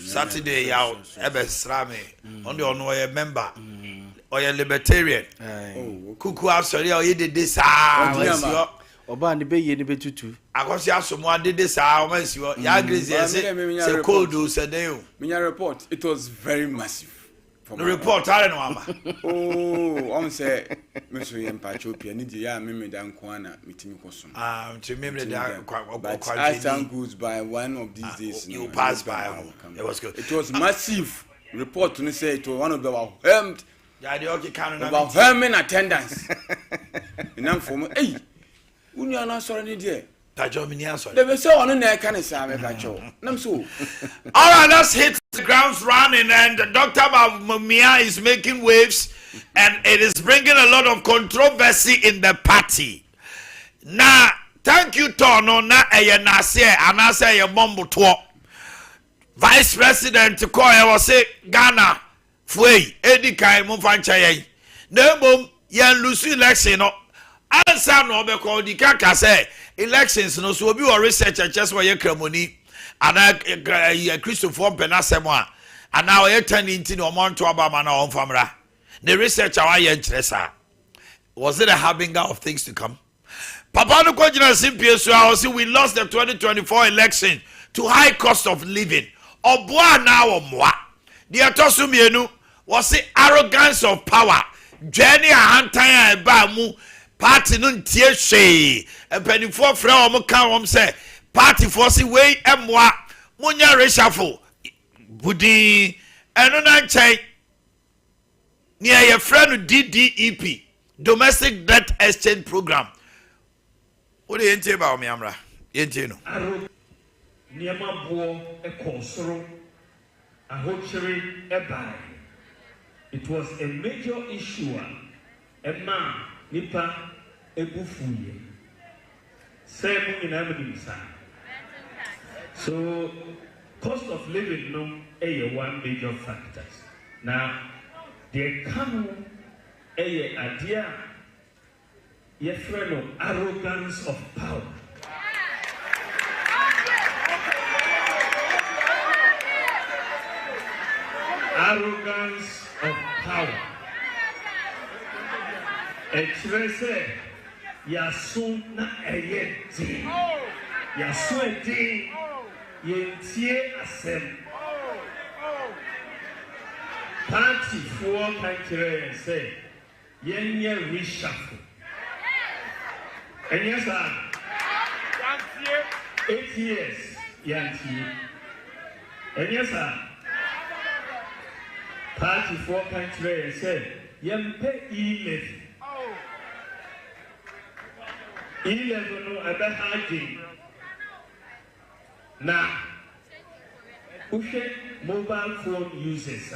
Saturday yaw ebe srame on the ono ye member or ye libertarian kuku asori o ye dede sa Oba ni be ye ni betutu akosi asomo adede sa o mansi o ya grace say cold o say den o minya report it was very massive. The report I don't know. Oh, on say Mr. Yempachopia need ya me dan kwana mitimi kosum. To remember that but as time goes by one of these days you pass by. It was good. It was massive report to say it was one of the overwhelmed. Yeah, the okay can overwhelming attendance. Enough for me. Hey, when you are not sorry there. They were so on there can say I'm so. All right, let's hit the grounds running, and Dr. Mamia is making waves, and it is bringing a lot of controversy in the party. Now, thank you, Tono. Na eyenase, anase eyebombo to. Vice President Koya was say Ghana, Fui, Adeakye Mufanchaye. No, yan Lucy election. No, answer no be called the kaka say. Elections no so be or research just where you cremoni and Christopher Penasema and now you turn into no man to Obama na on famra. The research our interesa. Was it a harbinger of things to come? Papa no kwajina simpie so I was we lost the 2024 election to high cost of living. Oboa na omwa. The atosu mienu was the arrogance of power. Jenny ahantan e ba mu party no ntie hwe empanifo frɛ o ka wom sɛ party for si wey emwa munya reshuffle budi eno na nkyɛn ne ye frɛ no DDEP domestic debt exchange program wo de ntie ba o me amra ntie no niema bo ekonsoro ahokyere ebai. It was a major issue emma nipa ebufuye same in Amazon. So cost of living no one major factors. Now the come idea ye friend arrogance of power. Arrogance of power. Express yasun na eyeti yasun edi yentie asem party for country say yenye reshuffle and yes 8 years yantie and yes party for country say yempe 11 no ebe haji na mobile phone users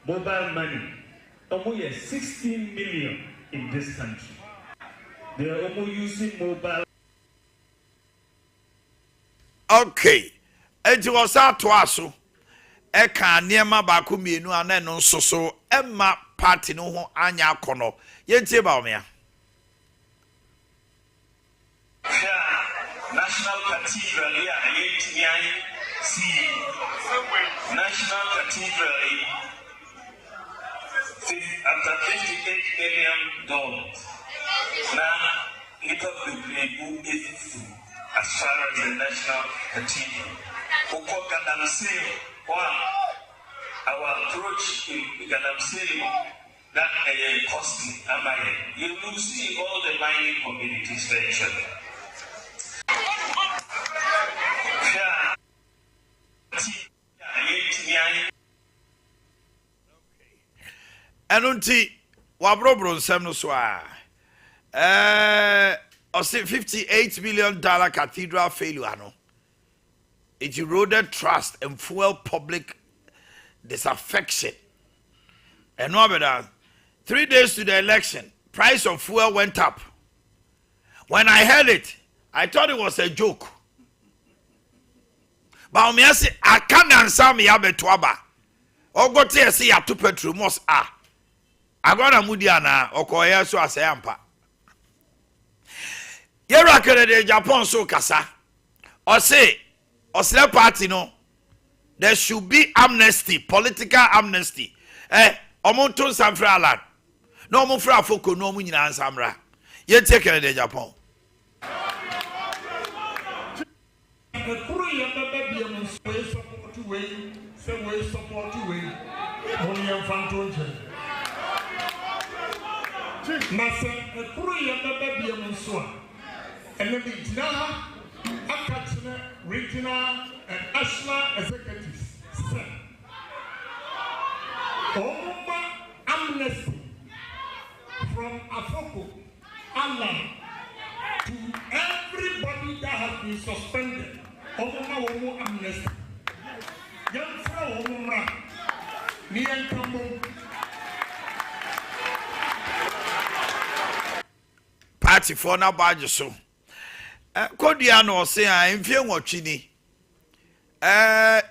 mobile money almost 16 million in this country. They are almost using mobile. Okay, it was out to us. E kan niema ba ku mienu ana no soso emma party no ho anya kono yentie ba o me National Cathedral National Cathedral after $58 million. Now it will be as far as the National Cathedral. Our approach in Galamsey that costly. You will see all the mining communities mentioned. Enunti wabrobro nsem no so a $58 million cathedral failure no. It eroded trust and fueled public disaffection. And no better, 3 days to the election, price of fuel went up. When I heard it, I thought it was a joke. But me say I can't answer me abetwaba. O go te say ya to petrol mos agora mudiana okoye so asayampa. Yera kere de Japan so kasa. O say Osle party no there should be amnesty, political amnesty. Omonton Sanfra land. No more fra foko no mu nyina samra. Ye take the Japan. And then the regional and national executives said, amnesty from Afoko Allah to everybody that has been suspended. Amnesty. Party for na badge so. Kodia no say I mfie nwotwe ni.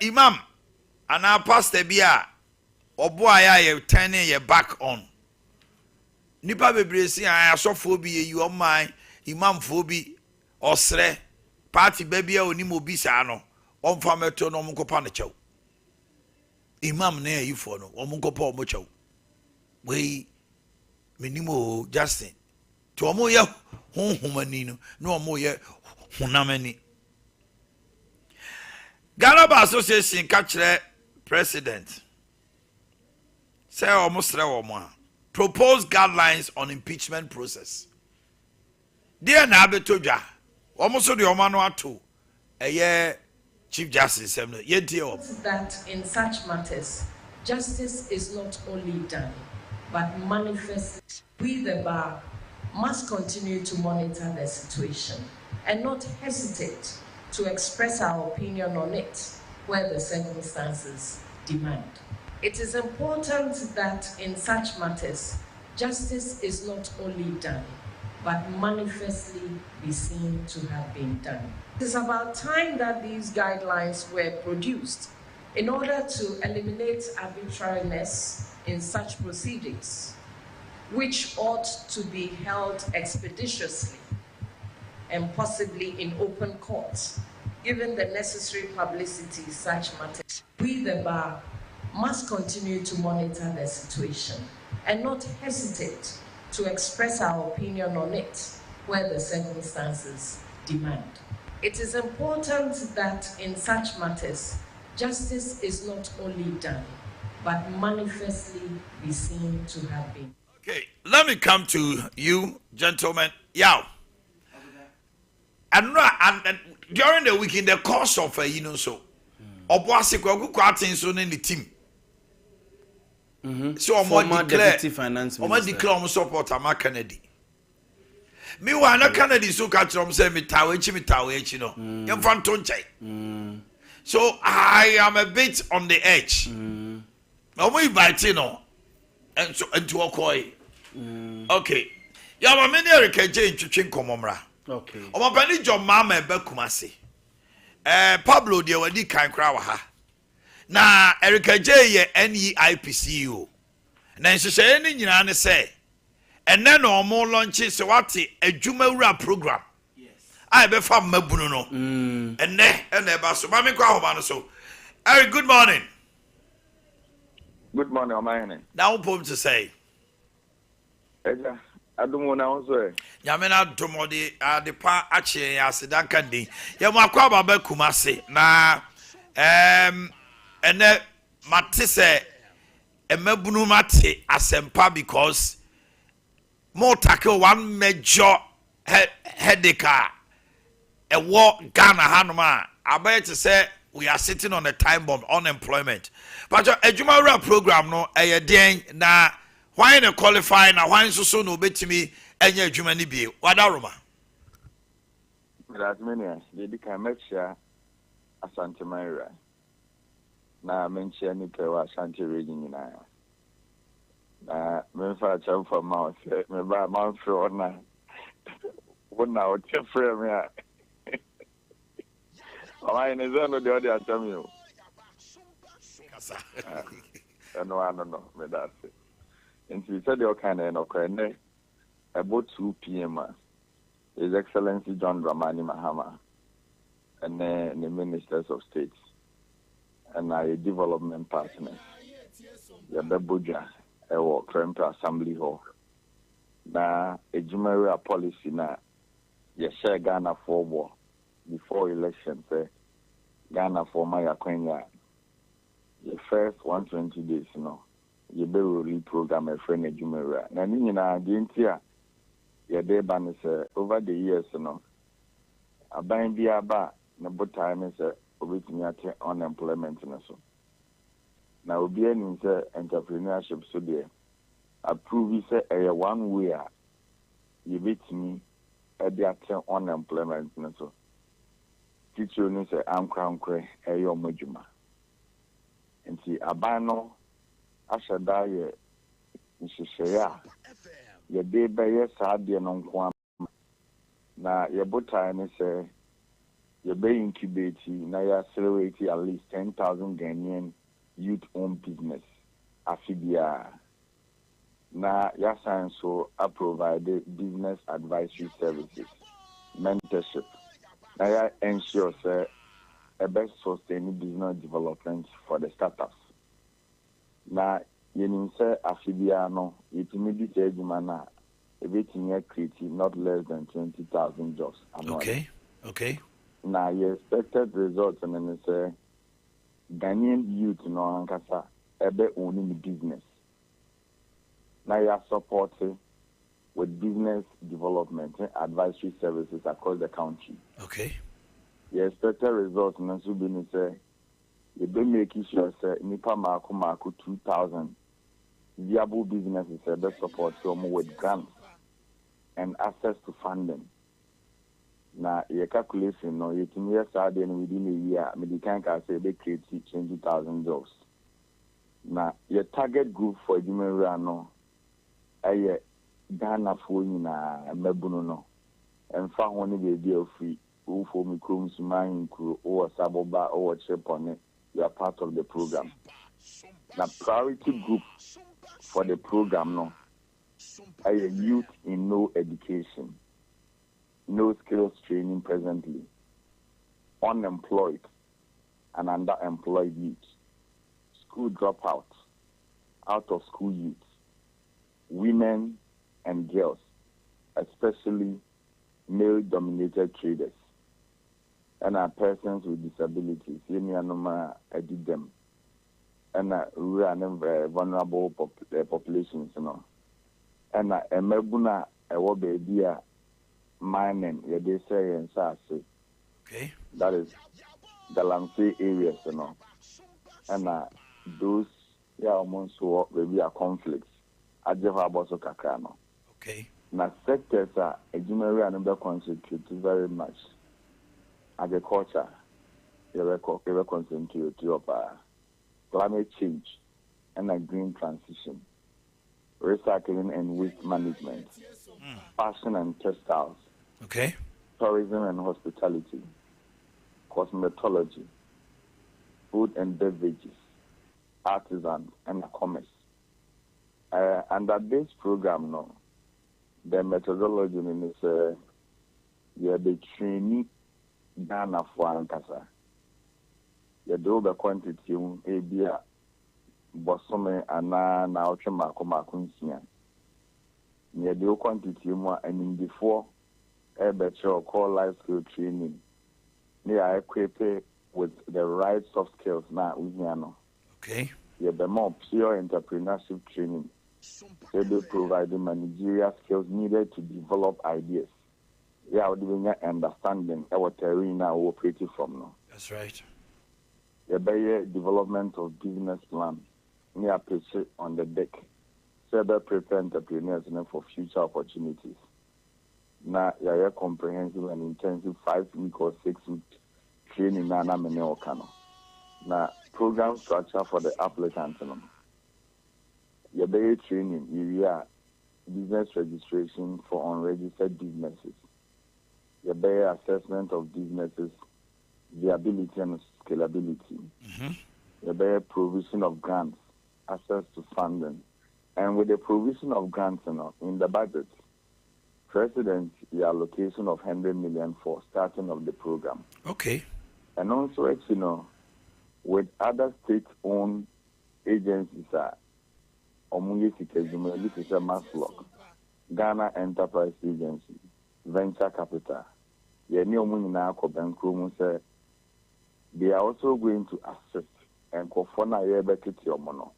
Imam ana pastor bia obo aya ye turning ye back on. Nipa bebre si asofo bi ye o man imam fo bi osre party babia onim obi sa no omfa meto no mkopa no chew. Imam na yifo no omkopa omo chew. We minimo Justin to omo ye honhomani no na omo ye honamani. Ghana Bar Association catch president say almost proposed guidelines on impeachment process. Dear na abetodwa almost the omano ato Chief Justice that in such matters justice is not only done but manifest. We the bar must continue to monitor the situation and not hesitate to express our opinion on it where the circumstances demand. It is important that in such matters, justice is not only done, but manifestly be seen to have been done. It is about time that these guidelines were produced in order to eliminate arbitrariness in such proceedings, which ought to be held expeditiously and possibly in open court, given the necessary publicity such matters. We, the bar, must continue to monitor the situation and not hesitate to express our opinion on it where the circumstances demand. It is important that in such matters, justice is not only done, but manifestly be seen to have been. Okay, let me come to you, gentlemen. Yaw. And during the week, in the course of Obuasi Kwaku Kwatin so in the team. So former deputy finance minister. Declare support Ama Kennedy. Meanwhile, na Kennedy so catch say me tawechi no. So I am a bit on the edge. Now we invite no. And so into Okoye. Okay. Yama many Adeakye ntwetwe nkomomra. Okay. Omapani John Mama ebe Kumasi. Pablo de wadi kan kra wa ha. Na Adeakye ye NEIP CEO. Na nhyehyɛ ni nyina ne sɛ ene na omo launch se wate adwumawura program. Yes. I be fa mabunu no. Ene eba so ma me kwa hoba no so. Eric, good morning. Good morning, Omanhene. Now pom to say. Eja, adumo na onso e. Nyame na domo de adepa ache aseda kandi. Ye mo akwa baba Kumasi na ene mate se emabunu mate asempa because more tackle one major headache a war Ghana hanuma about to say we are sitting on a time bomb unemployment. But a Jumara program no a day na why na qualify na why so no bet me any Jumani be what aroma. As many as they can make sure Asante Maria. Na mention ni pewa Asante region na. Na menfa cham for mouth me ba mouth for na. Wona o chefre me a. Why is that no the other atami o? No, me that. And we said the kind of okay, about 2 p.m. His Excellency John Dramani Mahama and the Ministers of States and a development partners. The Bebuja, our Trent Assembly Hall. Now, a Jumeria policy now, you share Ghana for before election, say Ghana for my acquaintance. The first 120 days, you be really program a friend of Jumeria. Now, the entire your day ban is over the years, a bind be about no time is originally unemployment. Now, we be in entrepreneurship, so there. Approve is a 1 way you beat me at the unemployment. So, teacher news I'm crown cray a your mojuma. And see, a bano, I shall die, Mrs. Your day by your side, dear non quam. Now, your boat time is your bay incubating, now you're accelerating at least 10,000 Ghanaian youth owned business. Afibia. Now, your science so I provided business advisory services, mentorship. Now, I ensure, sir, a best sustainable business development for the startups. Now, you say Afibiano, it immediately mana, everything here creating not less than 20,000 jobs. Okay. Now, you expected results, and then say Ghanaian youth no ankasa ebe owning business. Now, you are supported with business development and advisory services across the country. Okay. You expected results, and so be say you be making sure say nipa mako 2,000 viable businesses that support some with grants and access to funding. Now, your calculation, you can hear within a year, medical can say they create 20,000 jobs. Now, your target group for Jumeria, Ghana for Mebuno, and found one baby of free, who for me crumbs, mine crew, or Saboba, or chip on it. You are part of the program. Now, priority group for the program, a youth in no education, no skills training presently, unemployed and underemployed youth, school dropouts, out of school youth, women and girls, especially male-dominated traders, and our persons with disabilities. I did them. And rural vulnerable populations, And a mebuna a baby mining, they say and say. Okay. That is the Lansing areas, And those almost so maybe a conflicts. I just have also kakano. Okay. Now sectors are a Jumeria and concentrate very much. Agriculture, you concentrate to climate change and a green transition, recycling and waste management, fashion and textiles, okay, tourism and hospitality, cosmetology, food and beverages, artisans and commerce. Under this program, the methodology is the training Ghana for Ankasa. You do the quantity Abia Bosome and now Chamakunsia. You do quantity more and in before a better call life skill training. They are equipped with the right soft skills now. Okay. You have the more pure entrepreneurship training. So they provide the managerial skills needed to develop ideas. Yeah, we understanding what terrain now operating from now. That's right. The better development of business plan near pitch on the deck. So they prepare entrepreneurs for future opportunities. Now, you have comprehensive and intensive 5-week or 6-week training now, program structure for the applicants. Your better training, you have business registration for unregistered businesses. The better assessment of businesses, viability and scalability. The better provision of grants, access to funding. And with the provision of grants in the budget, President, the allocation of 100 million for starting of the program. Okay. And also, with other state-owned agencies Omunye Sikejuma, this is a Maslock, Ghana Enterprise Agency, Venture Capital. They are also going to assist and Kofona Yebekiti Omono.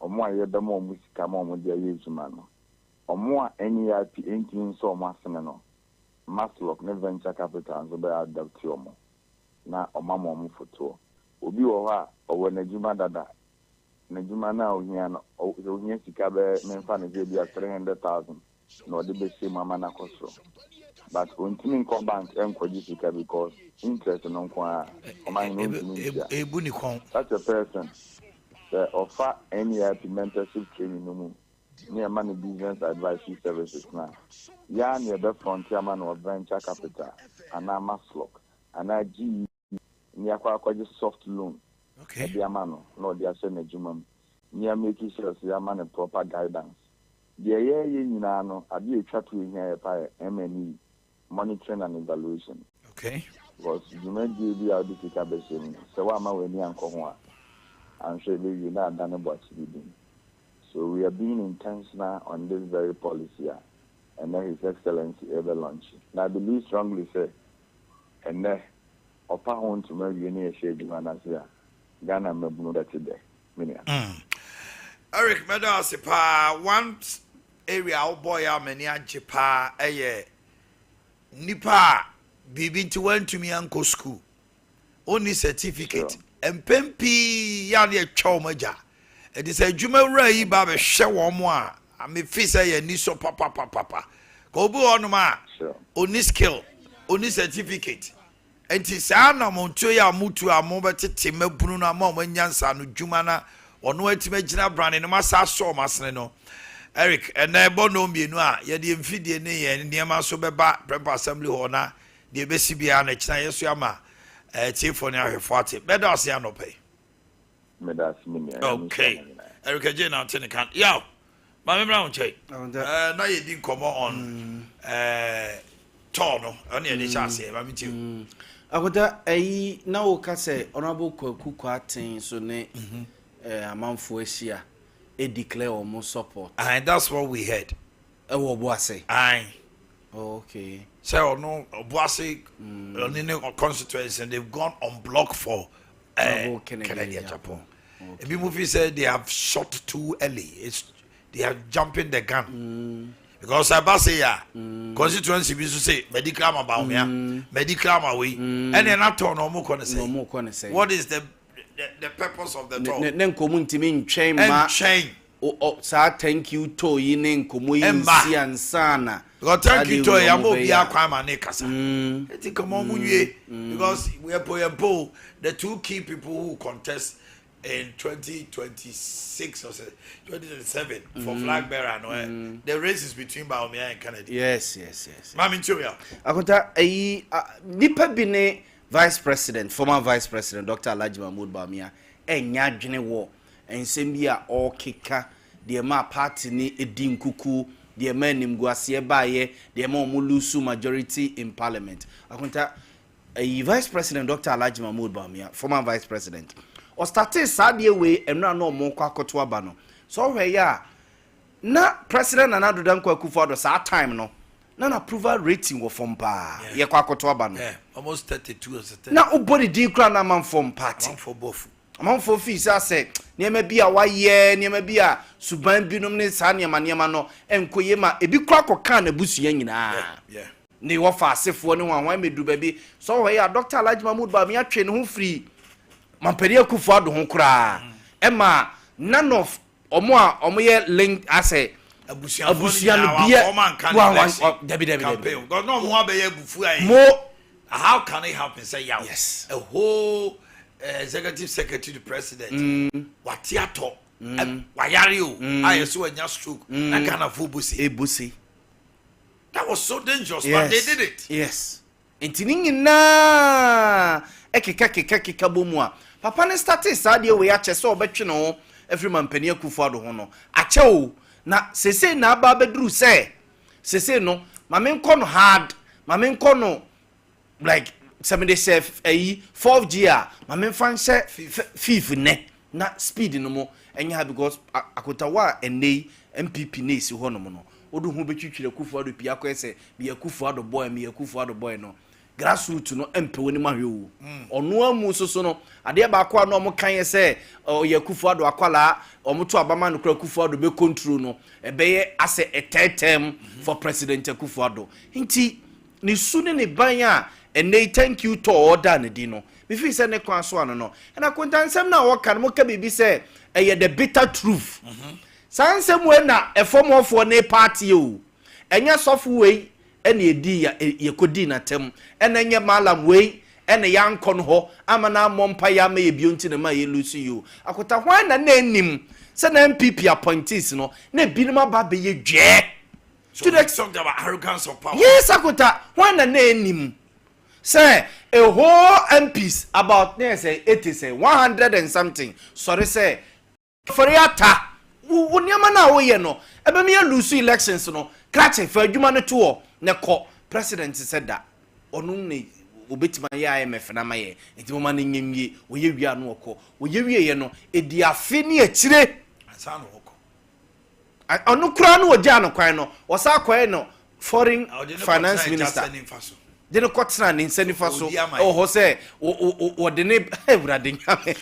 Omwa Yebemo Musikamo Modia Yezumano. Omwa NEIP engine so Masinano. Maslock ne Venture Capital and Zobe Adaptiomo. Na Omamo Mufoto. Obi Oha, or Nejuma Dada. Nejuma now, Onya Sikabe, Memfan is 300,000. No, the best Mama Nakosro. But when Timing Bank and Kodisika because interest on such a person offer any mentorship training no near money business advisory services now. Ya near the frontier man or venture capital and a Maslock and a G near soft loan. Okay. The amano, no, they are saying a Jumam near making sure the man a proper guidance. The year you know, I be a chat with here by MNE. Monitoring and evaluation. Okay. Because you may be able to take a so I'm away near Ankohua. I'm sure you not done about it. So we are being intentional on this very policy, and then His Excellency ever launch. Now I believe strongly say, and then upper home to marry you near Shady Manasia, Ghana Mabunu that today. Eric Medasipa, one area, oh boy, I'm in Japan, Nipa bibi nti wantumi anko school oni certificate empempi ya ne atwa maja e dey say adwuma wura yi ba be hwe wo mo a me fi say ya ni so papa ko obi onu ma oni skill oni certificate enti sa na mo nto ya mutu amo betete mabunu na ma mo nyansa no dwuma na ono atima gina brand no masa so masene no Eric, and I bono me no a ye de mfidie ne ye niam so beba Prep Assembly ho na de besi bia na kina yeso ama tiefo ne ahwefo ate beda ase anope okay Eric again now tin kan yo ma me bra unche na ye di komo on tour no on ye de chance ma me tiu akoda ayi na wo ka se honorable Kwaku aten so ne amanfo ahia declare or support. And that's what we heard. Boase. Aye. Okay. So no Boase constituency and they've gone on block for Canadian Japan. If you movie said they have shot too early. They are jumping the gun. Because I say constituency we say medical about me, medical away, and then not turn no more gonna say. What is the purpose of the talk? Nen community mean chain ma chain. Oh, sir, thank you to inen komu and sana. God thank you to ya mo bia kwa ma ne kasa. Eti komo munye because we are po the two key people who contest in 2026 or 2027 for flag bearer no the race is between Baumia and Kennedy. Yes. Mami Chuya. Akonta nipa bi ne Vice President, former Vice President Dr. Alhaji Mahmoud Bawumia, enya dwene wo ensem bi a o keka de ma party ni edin kuku de ma nimguase baaye de ma omulusu majority in parliament. Akonta Vice President Dr. Alhaji Mahmoud Bawumia, former Vice President, o started sadie we enra no mo kwa koto aba no. So hwe ya na President Nana Addo Dankwa Akufo-Addo sa time no na approval rating wo from pa ye kwa koto aba no almost 32 or 30 na ubody di kra na man from party for both among for fees say niema bia waye niema bia suban binom ne sa niema no enkoye ma ebi kra koka na busua nyina ne wo fa asefo ne wan medu ba bi so ho ya Dr. Alhaji Mahmoud Bawumia twe ne ho free mampani Akufo-Addo ho kra ema none of omo ye link ase abusia no bia debi God no mo abeya bufu ai mo how can it happen say yaw yes a whole executive secretary to president watiato wayare o ayeso anya stroke na kana ebusi that was so dangerous but they did it yes entini na ekeka bomu a papa ne started sadia we ache so obetwe no every man pani Akufo-Addo ho no ache o na sese na aba bedru say sese no mame nko no hard mame nko no like somebody say 4G ma me fan say fifth ne na speed no mo enya because akotawa enei MPP ne si ho no mo no odu hu betwitwire Kufuado pia ko ese be Kufuado boy me Kufuado boy no grassroots no empe woni mahwe wo ono amu soso no ade ba kwa no mo kan ese ye Kufuado akwala omoto abama no kura Kufuado be control no ebeye as a third term for President Kufuado nti ni sune ne ban and they thank you to order ne di no me fi say ne kwan so ano no na kontansem na wo kan mo ka bibi say the bitter truth sansem we na efomofo ne party o enya sofu we ene edi ya yekodi na tem ene nye malam we ene yankon ho amana mompa ya ma ebio nti ne ma ye lusu yo akota hwan na enim se na MPP appointees no na binuma ba be ye dwe to the extent of arrogance of power. Yes, akota hwan na enim say a whole MPs about say 80 say 100 and something sorry say for yata wonyama na wo ye no ebe me lose elections no krache fa adwuma no to ne ko president said that onu ne obetima ye IMF na maye enti mo ma ne nyemie wo ye wia no ko wo ye wie ye no edi afi ne akire asa no ko onu kura no oja no kwan no wosa kwan no foreign finance minister de no kotra ne nsanifa so ho se wo de ne ewrade nyame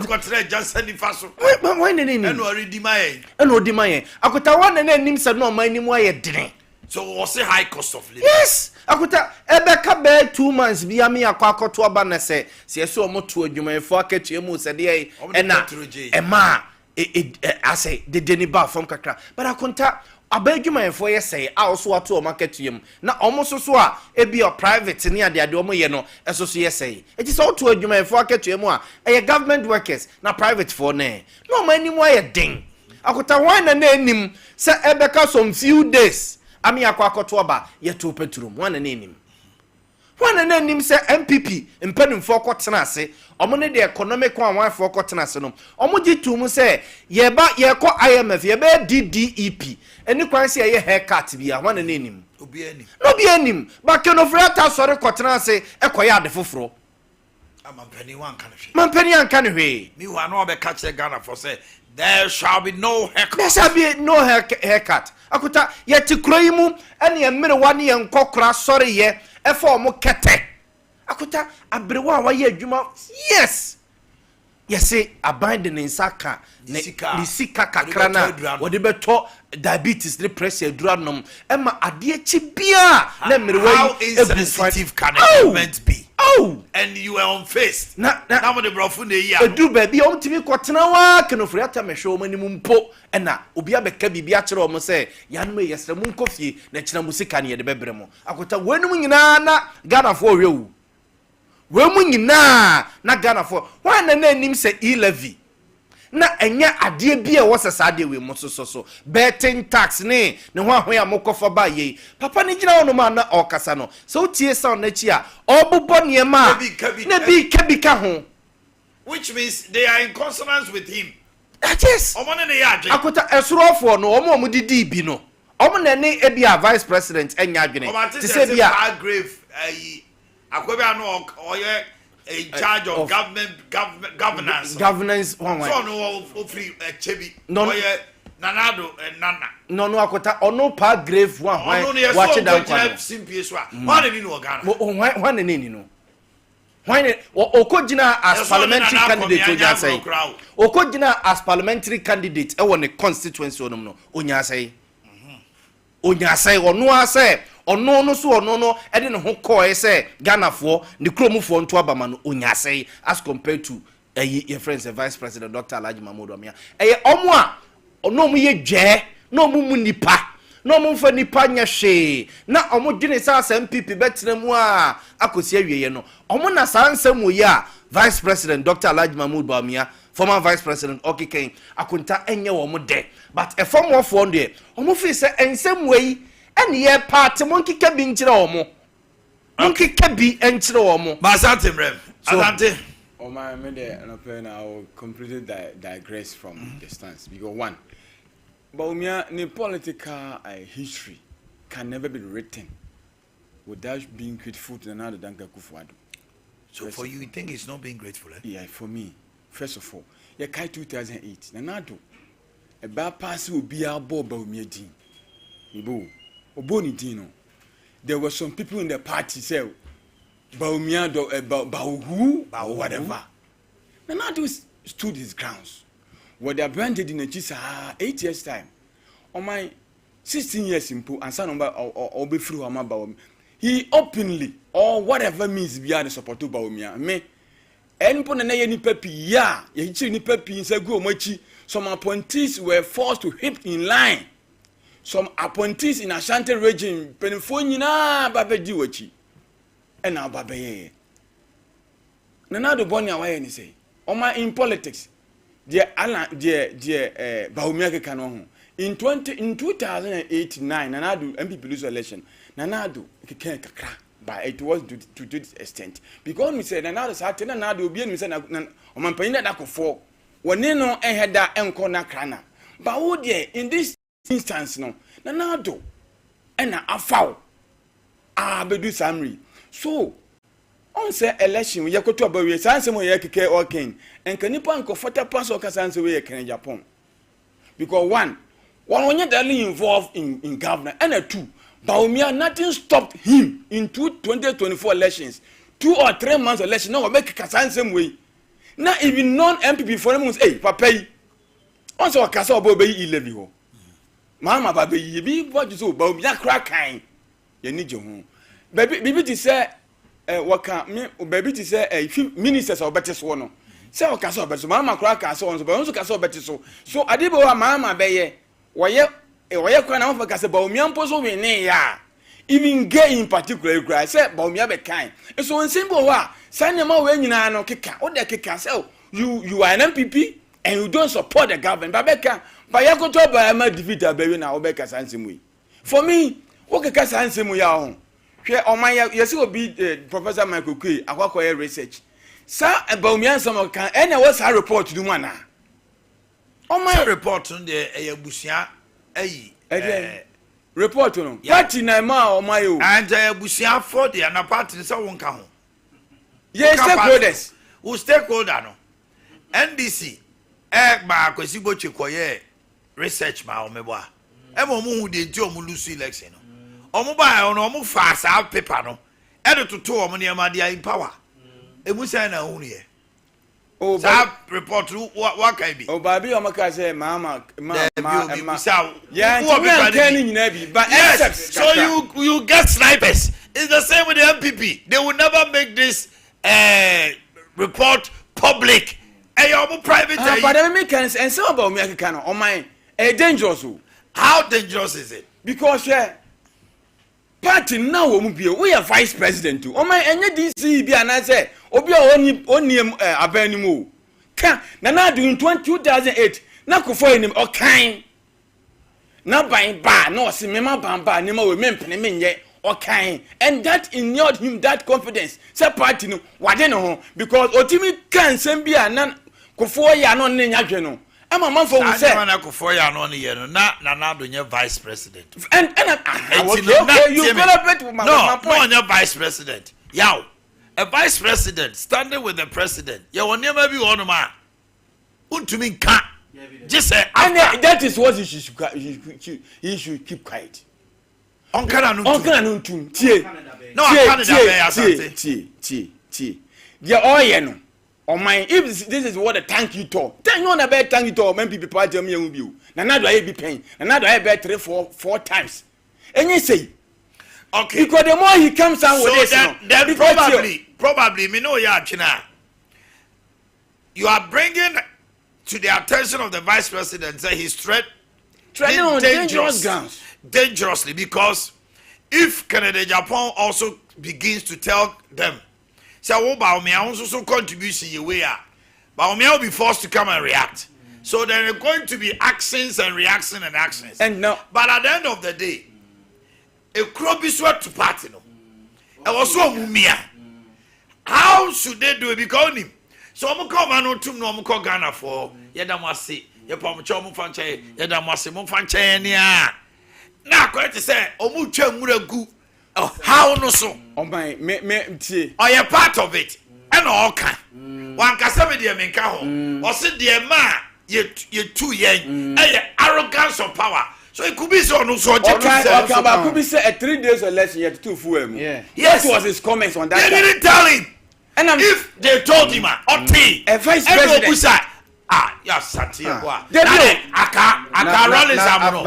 kotra jansa ni faso why ne ni eno already maye eno odi maye akota wa ne nim se no man ni mu aye dene so what's the high cost of living? Yes akota ebeka be 2 months bia me akwakoto oba na se so omoto adwumayefo akatua mu se de ena ema ase de deni ba from kakra but akonta abadwumayefo ye say a so wato o market yem na omo so a ebi o private ni ade omo ye no eso so ye say eti so wato adwumayefo akatua mu a government workers na private for ne no mani mu aye den akota wan na enim se ebeka some few days ami akwakoto oba ye to petrum wan na enim se MPP mpanimfo kwotena ase omo ne the economic one for kwotena ase no omo gitu mu se ye ba ye ko IMF ye ba DDEP eni kwan se ye haircut bia wan na enim obi anim no bi anim ba kenofrata sori kwotena ase ekoya ade foforo amampani wan kan hwe mampani an kan hwe mi wa no be catch the Ghana for say there shall be no haircut. There shall be no haircut. Akuta ye tikroyi mu ene ye mere wa ne ye nkokora sori ye efo mo kete. Akuta abrewa wa ye adwuma yes. Yesi abandon in saka ne sika kakra na wode beto diabetes the pressure duranom ema Adeakye bia na mere wa how insensitive can a government be? Oh, and you were unfaced. Na mo de brofo na yi edu ba bia ontimi kwotena wa kenofri ata mehwe omani mumpo ena obi abeka bibia kire omo se yanum yesre mu nkofie na kira musika ne ye de bebre mo akota wenum nyina na Ghana fo hwewu wemu nyina na Ghana fo wan na anim se e-levy na enya ade bia wo sesa ade we mo so betting tax ne ho ahoya mokofa ba ye papa ne gina wono ma na okasa no so tie sound na chi a obobo ne ma na bi kabika ho which means they are in consonance with him. Yes Omanhene Yaw akota esurofo no omo didi bi no omo na ne ebia vice president enya adwene te se bia grave akwebe ano oye in charge of governance one way so no free chebi oye nanado nana no akota ono pa grave one way watch down kwa simpie so one ni no Ghana one ni no when okojina as parliamentary candidate onya say okojina as parliamentary candidate e won the constituency onum no onya say ono ase ono no so ono no e de ne ho call e say Ghana fo ne kromufo nto abama no onya say as compared to your friends the vice president Dr. Alhaji Mahmoud Bawumia omo a ono mo ye dwe no mo mu nipa no mo mfa nipa nya hwe na omo dwene sa MPP betena mu a akosi awieye no omo na sa nsam wo ya vice president Dr. Alhaji Mahmoud Bawumia former vice president Okiken akunta enye wo mo de but e form of one dey omo fi se ensam wei ene ye party monkika bi nkyere omo monkika bi enkyere omo ba asante mrem asante oh my me there and I will completely digress from the stance because one Bawumia, the political history can never be written without being grateful to Nana Danka Kufuado. So for you think it's not being grateful, eh? Yeah, for me, first of all, yeah, Kai 2008, Nanado, a bad pass will be our bob of me, Dean. Ibo, Oboni Dino. There were some people in the party say, Baumiado, Bau whatever. Nanado stood his grounds. What they branded in a chisa 8 years' time. On my 16 years simple and son or be through Amaba. He openly or whatever means beyond the support to Baumia. Me, and put an any peppy, ya, ye chini peppy in Sago Mochi. Some appointees were forced to hip in line. Some appointees in Ashanti region, Penfonia, Babejiwachi, and now Babaye. Nanado Bonia, why any say? Oma in politics, dear Baumia Canon. In 2008-9, Nanado MP lose election. Nanado but it was to this extent because we said Nanado sat in Nanado be and we said Oman Payna Dako for when no had that encona crana. But oh dear, in this instance, no Nanado and a foul. Bedu Samri. So on say election, we yakoto about we sanse mo yakeke or king and canipan comforta pass or casanse we can Japan. Because one when you're involved in government and a two. Baumia, nothing stopped him in 2024 elections. 2 or 3 months election, now we make Kasan same way. Now even non-MPP for them say, hey, Papa, also a Casa Bobe 11. Mama Baby, you be what you so, Baumia crack kind. You need your home. Baby to say, what can baby to say, a ministers or better one. Say, Casa, but Mama crack so on, but also Casa better so. So I did Mama Baye, why? Why can I focus about Miamposo ya? Even gay in particular, I said, Baumia be kind. And so in simple way, send them away in an kicker, or the kicker. So you are an MPP and you don't support the government. Babeka, but you go to buy my defeat a baby now, Becca Sansimwe. For me, what can Sansimu ya? Here on my yes, will be Professor Michael Key, a work research. Sir, Baumia, some can, and I was a report to do one. On my report on the Busia. Report on party na ma o my o and busia for the na party so won ka ho yes stakeholders who stakeholder no NDC ba kwesi bochi koye research ma o mebo a e mo mu hu de nti o mu lose election no o mu ba o no o mu fa sa paper no e de toto o mu ne ma de empower e mu sai na hu ne oh, that report what can be? Oh, baby, I'm going to say, Mama, yeah, but yes, so you get snipers. It's the same with the MPP. They will never make this report public. Hey, I'm private. But I make sense and some about me, I can on my dangerous. How dangerous is it? Because party now we are vice president too. Oh my, any DC be and I say, Obi only abenimu. Can na do in 2008. Na ko for him okay. Na ban ba no se mema ban ba ni ma we mempene menye okay. And that inured him that confidence. Say party no wade no ho because otimi kan sem bia na ko for ya no ne nyadwe no. Ama man for say na ko for ya no ne ye no na do nye vice president. And okay, you collaborate with my point. No, vice president. Yaw. A vice president standing with the president. You will never be one man. Untumi nka. Just say and that is what he should keep quiet. Onkana no ntum. Tie. No, Canada tie. They all you know. Oh my, if this is what a thank you to. Tell you on about thank you to when people party me will be. Na do I be paying. Na do I bet 3-4 times. And you say okay. Because the more he comes out with this, then probably me know ya China. You are bringing to the attention of the vice president that he's treading on dangerous grounds. Dangerously, because if Canada Japan also begins to tell them, say, oh, Baumia also contribution your way out, Baumia will be forced to come and react. So there are going to be actions and reactions and actions. And no, but at the end of the day, a crop is what to party no. And also mumia. How should they do it? Because him. So I'm come and no I'm call Ghana for Yadamasi, Yapam Fanche, Yadamasi Monfanche. Now, quite to say, Omucha Muragu, how no so Oh my, me tie. or you part of it and all can one can me the menka ho or sit the man you too young arrogance of power so it could be so no so Okay, but could be say a 3 days election yet 2 full. Yeah. yes What was his comments on that? they didn't tell him And I'm if they told him a vice president. yes Santiago aka roll is amono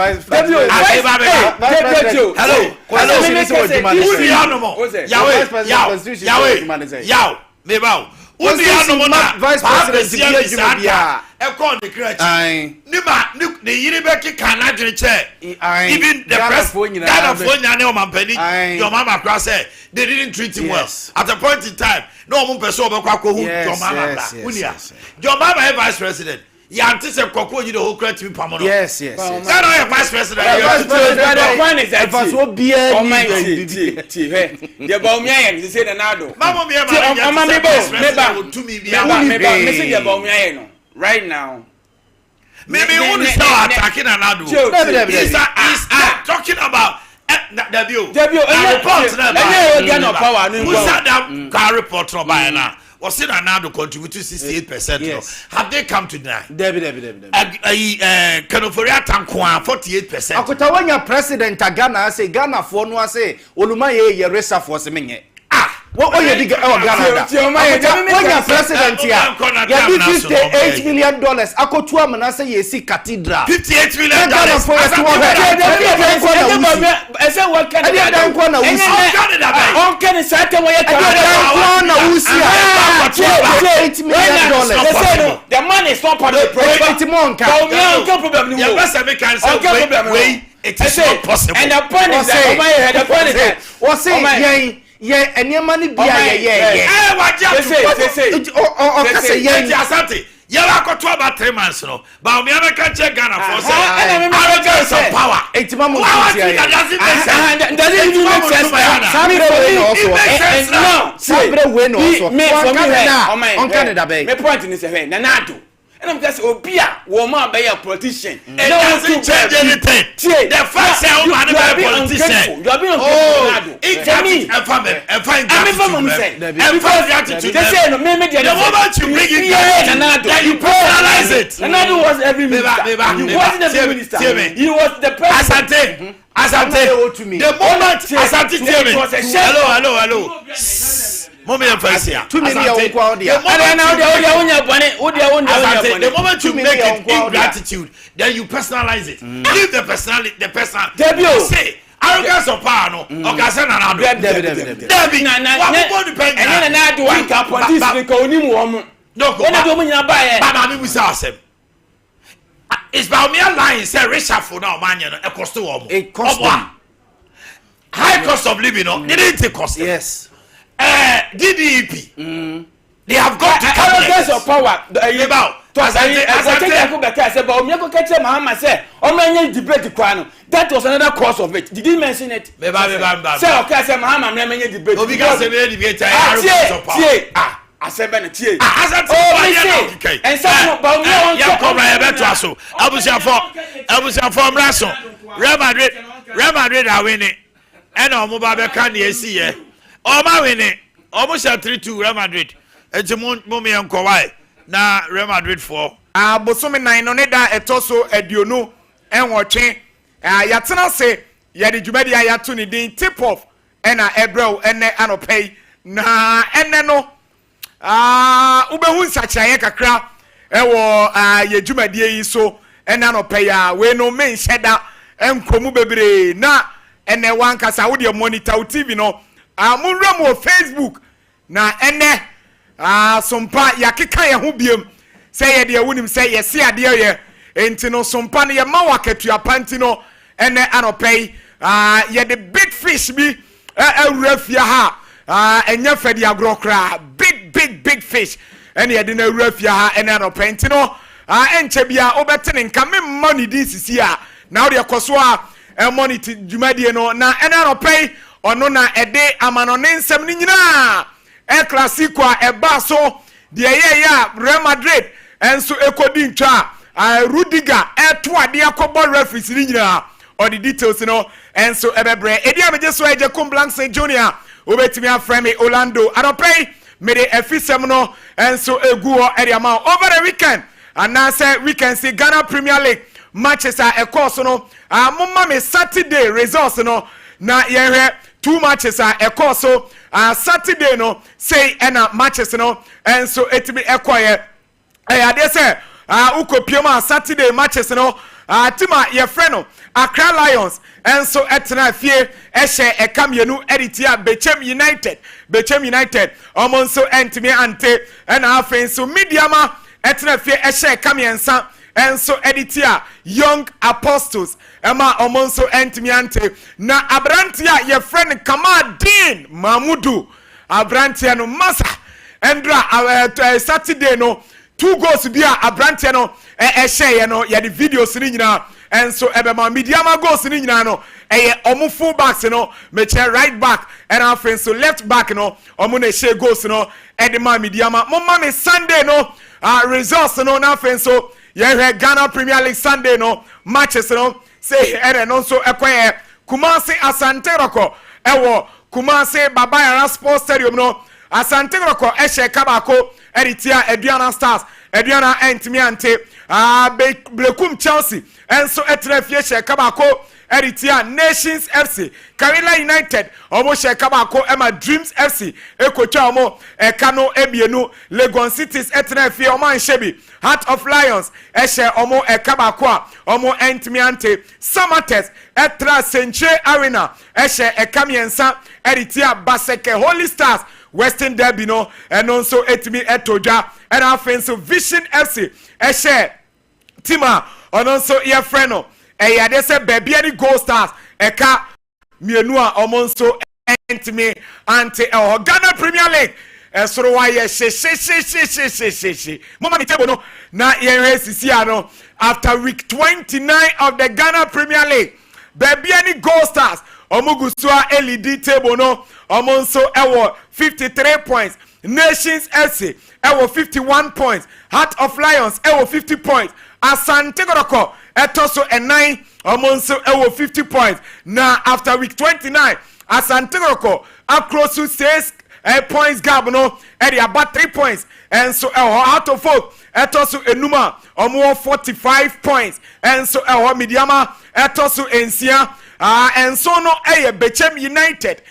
hello meba Udi anomo na vice president Bia e call the crutch nima ne yiri be kika na dwene che even the president Ghana for nyane o mampani your mama kra say they didn't treat him well at a point in time no mo person obekwa ko hu your mama unia your mama vice president Yanti se koko you the whole crutch me pamono yes that no vice president The point is that so be oh my the Baumia you say the nado mama me no right now maybe who is now attacking another he's talking about debut report no power no who said that car report no by now was it another contribute to 68%? Yes. Have they come to deny? Debbie. Kanoforia Tankwa 48%. Akutawanya president Ghana say Ghana for no say Olumaye ye resa for semenye. What you dig Ghana? When president here, you give $58 million. Akotu amana say ye see cathedral. $58 million. I say what can I the money is not part of the project. It is not possible. And the point is that what's it? Yeah, and your money be Yala ko to about 3 months no. But me American check Ghana for say arrogance of power. It mama doesn't even make sense. Sabre we no so. On Canada bay. Me point is say Nanado. And I'm just Obia, woman be a politician. It doesn't change anything. The first say woman be a politician. You are being ungrateful. The moment you bring it then you personalize it. Nanado was every minister. He wasn't every minister. He was the president. Asante. The moment Asante tell me. Hello. Mommy and Fasia. The moment you make it ingratitude, then you personalize it. Leave the personality, the person. Say arrogance of power, no. Okay, say na do. Debbie, what about the pen? And na do one cap police because oni mu. No, go. Baba mi musa asem. It's about me lying. Say reshuffle now, man. It cost to one. It cost high cost of living. No, it didn't cost. Yes. DDP. They have got to arrogance of power. That was another cause of it. Did you mention it? Say okay, say Mahama debate. Because debate arrogance of power. I said Benetie. And some about from Rasso. Real Madrid are winning. And Omoba can you see here? Oma winning. Almost 3-2 Real Madrid. It's a Mummy and Kawhi. Na Real Madrid 4. Bosome 9 no da etoso aduonu enwoche. Yatena se yade dwumadi ayato ni din tip off ena ebrew ene anopei na ene no ubehu nsachaye kakra ewo ye dwumadi yi so ena anopei a we no men sheda enkomu bebre na ene wankasa wo de monitor TV no munra mo Facebook na ene Sompa yakeka ye ho biem say ye de wonim say ye se ade ye enti no Sompa no ye ma waketua panti no ene anopei ye de big fish bi awurafia ha enya fadi agrokra big fish ene ye de na awurafia ha ene anopei enti no enche bia obetene nka memma ni di sisi a na wo de koso a money dwumadie no na ene anopei ono na ede amanone nsem ni nyina Clasico eba so de ya Real Madrid enso ekodi ntwa Rudiger eto ade akobo referee ni nyina or the details no enso ebebre edi ameje so eje kum blank St Junior obetimi afrem me Orlando anopay me de efisem no enso egu ho edi ama over the weekend and now say weekend see Ghana Premier League matches are a course no mumma me Saturday results no na yehwe two matches are a course so Saturday no say ena matches no enso etimi ekoye ade say ukopioma Saturday matches no tima ye friend no Accra Lions enso etena fie ehye ekamienu editia Bechem United omonso entimi ante ena afen so mediama etena fie ehye ekamiensa enso editia Young Apostles ema omonso entimi ante na abrantia ye friend Kamadin Mamudu abrantia no masa endra Saturday no 2 goals bia abrantia no ehye no ya the videos ni nyina enso ebema mediama goals ni nyina no omu full backs no meche right back and our friends so left back no omu na share goals no edema mediama mama me Sunday no results no na friends so ye Ghana Premier League Sunday no matches no say ere no so ekoye Kumasi Asante Roko ewo Kumasi Babayara Sports Stadium no Asante Roko ehye kabako editia Aduana Stars Aduana entimi ante Blekum Chelsea enso etrefie she kabako editia Nations FC Karela United omo she kabako ema Dreams FC ekotwa omo ekano ebienu Lagos Cities etrefie omo anshebi Heart of Lions eshe omo ekabako a omo entimi ante Samates etra Centre Arena eshe ekamiensa editia Baseke Holy Stars Western Derby no eno nso etimi etoja and offensive Vision FC eshe tima ono nso ye friend no yade se baby any Gold Stars eka mienu a omo nso entimi ante Ghana Premier League esoro wa ye she mama ni table no na ye sisi ano after week 29 of the Ghana Premier League baby any Gold Stars omugusua LED table no omonso ewo 53 points Nations FC ewo 51 points Heart of Lions ewo 50 points Asante Goroko etoso 9 omonso ewo 50 points na after week 29 Asante Goroko across to 6 points gap no edi about 3 points and so out of 4 etoso enuma omo 45 points and so mediama etoso ensia and so no Bechem United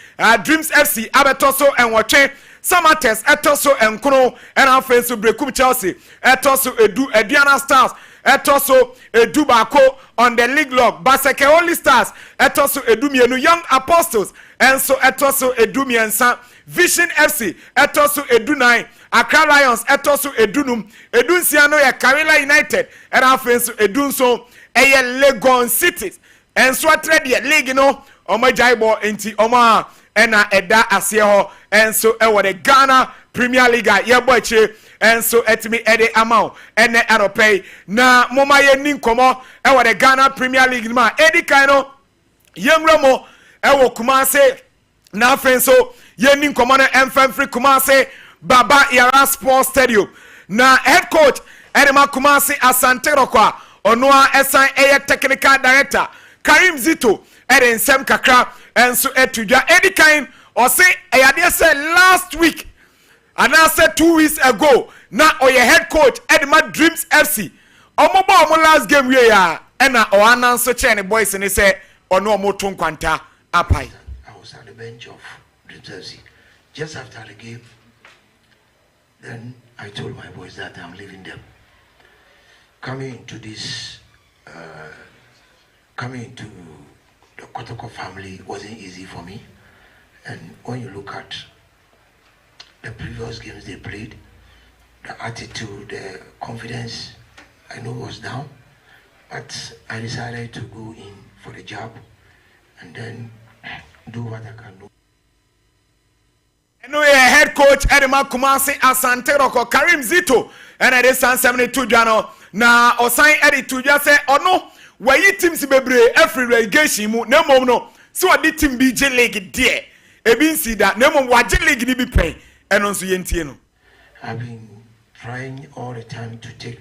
Dreams FC abetoso and watche Samates etoso enkono and offensive Blekum Chelsea etoso edu Aduana Stars etoso edu bako on the league log Baseke Holy Stars etoso edu mienu Young Apostles and so etoso edu miensa Vision FC etoso edu 9 Accra Lions etoso edunum edunsiano ya Karela United and offensive edunso Lagos Cities and so trade the league no omo jaibo enti omo ena eda ase ho and so the Ghana Premier League ye Boakye and so etimi ede amount ene aropay na moma ye nin komo the Ghana Premier League ma edi kan no yemramo Kumase na friend so ye nin komo na emfamfri Kumase Baba Yara Sports Stadium na head coach edema Kumase Asante Rokwa onoa esan technical director Karim Zito eden sem kakra enso etudwa edikan or say eyade say last week and I said 2 weeks ago na oye head coach Edma Dreams FC omo last game we ya na o announce chain boys and say ono omo to nkwanta apai. I was at the bench of Dreams FC just after the game. Then I told my boys that I'm leaving them. Coming into the Kotoko family wasn't easy for me. And when you look at the previous games they played, the attitude, the confidence, I know was down. But I decided to go in for the job and then do what I can do. No head coach Edema Kumasi Asante Roko Karim Zito and I san 72 jano na osan edit to just say oh no where you teams bebre every relegation mu na mom no so what the team BJ League there e bin see that na mom waje league ni bi pen eno so yentie no. I've been trying all the time to take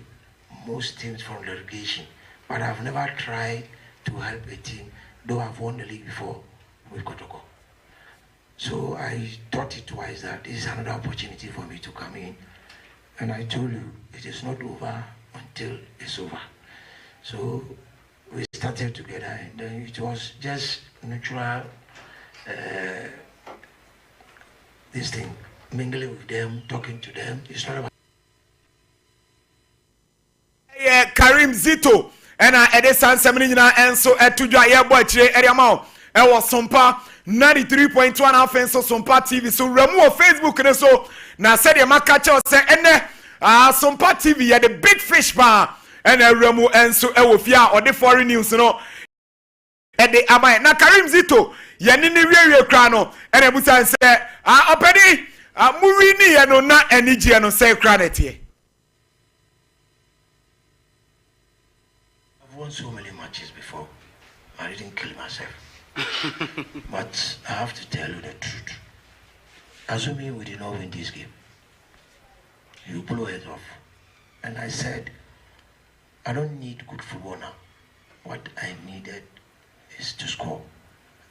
most teams from relegation, but I've never tried to help a team, though I've won the league before with Kotoko. So I thought it twice that this is another opportunity for me to come in. And I told you, it is not over until it's over. So we started together, and then it was just natural, this thing, mingling with them, talking to them. It's not about Karim Zito and Edesan Seminina and so at Tuja Boakye Eriamao. I was Sompa 93.1 half and so Sompa TV. So remove Facebook and so now said the Makacho say and Sompa TV had the big fish bar and a remu and so Ewofia or the foreign news, you know. And the Amai na Karim Zito Yanini Rio Crano and Ebusan say Opedi Murini and na energy and say cranity. I've won so many matches before. I didn't kill myself. But I have to tell you the truth. Assuming we did not win this game, you blow it off. And I said, I don't need good football now. What I needed is to score.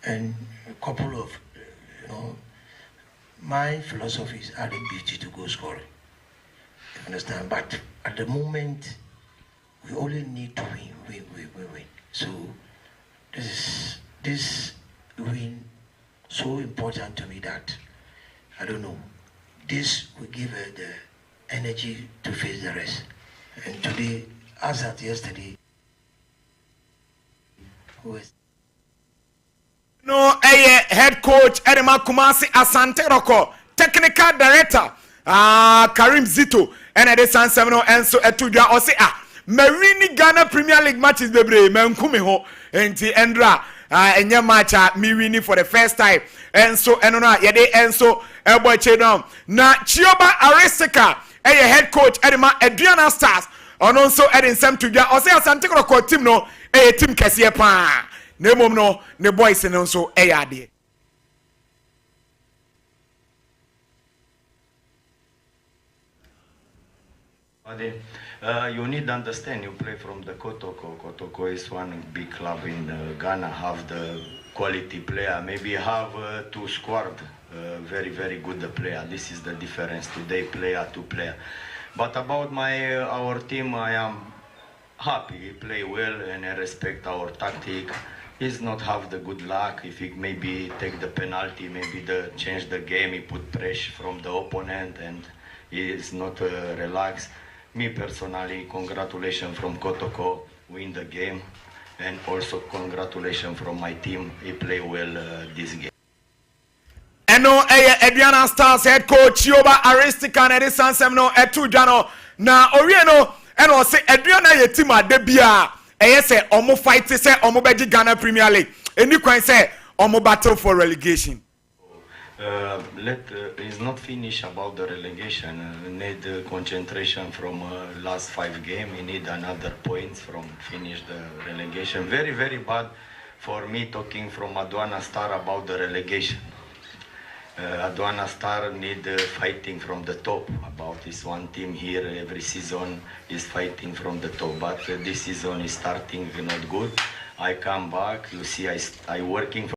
And a couple of, my philosophy is adding beauty to goal scoring. You understand? But at the moment, we only need to win. So this win so important to me that I don't know. This will give her the energy to face the rest. And today, as at yesterday, head coach Edema Kumasi Asante Roko, technical director Karim Zito, and Edesan Semino and so Etuja Ose Marini Ghana Premier League matches bebre menkume enti endra enye match me winning for the first time and so enona yede and so Boakye down na Chioba Aristika head coach Edema Adriana Stars ono so edin sem tudwa ose Asante Roko team no team kese pa na mom no ne boys no so ade. You need to understand, you play from the Kotoko. Kotoko is one big club in Ghana, have the quality player, maybe have two squad, very, very good player. This is the difference today, player to player. But about our team, I am happy. He play well and I respect our tactic. He's not have the good luck. If he maybe take the penalty, maybe change the game, he put pressure from the opponent and he is not relaxed. Me personally, congratulations from Kotoko, win the game, and also congratulations from my team. He play well this game. Eno Adriana Stars head coach Chioba Aristika and Edesan Semino Etujano na Orieno eno say Adriana ye team adebia say omo fight say omo beji Ghana Premier League. Any kwan say omo battle for relegation. It's not finished about the relegation. Need concentration from last 5 games. We need another points from finish the relegation. Very, very bad for me talking from Aduana Star about the relegation. Aduana Star need fighting from the top. About this one team here every season is fighting from the top. But this season is starting not good. I come back. You see, I working.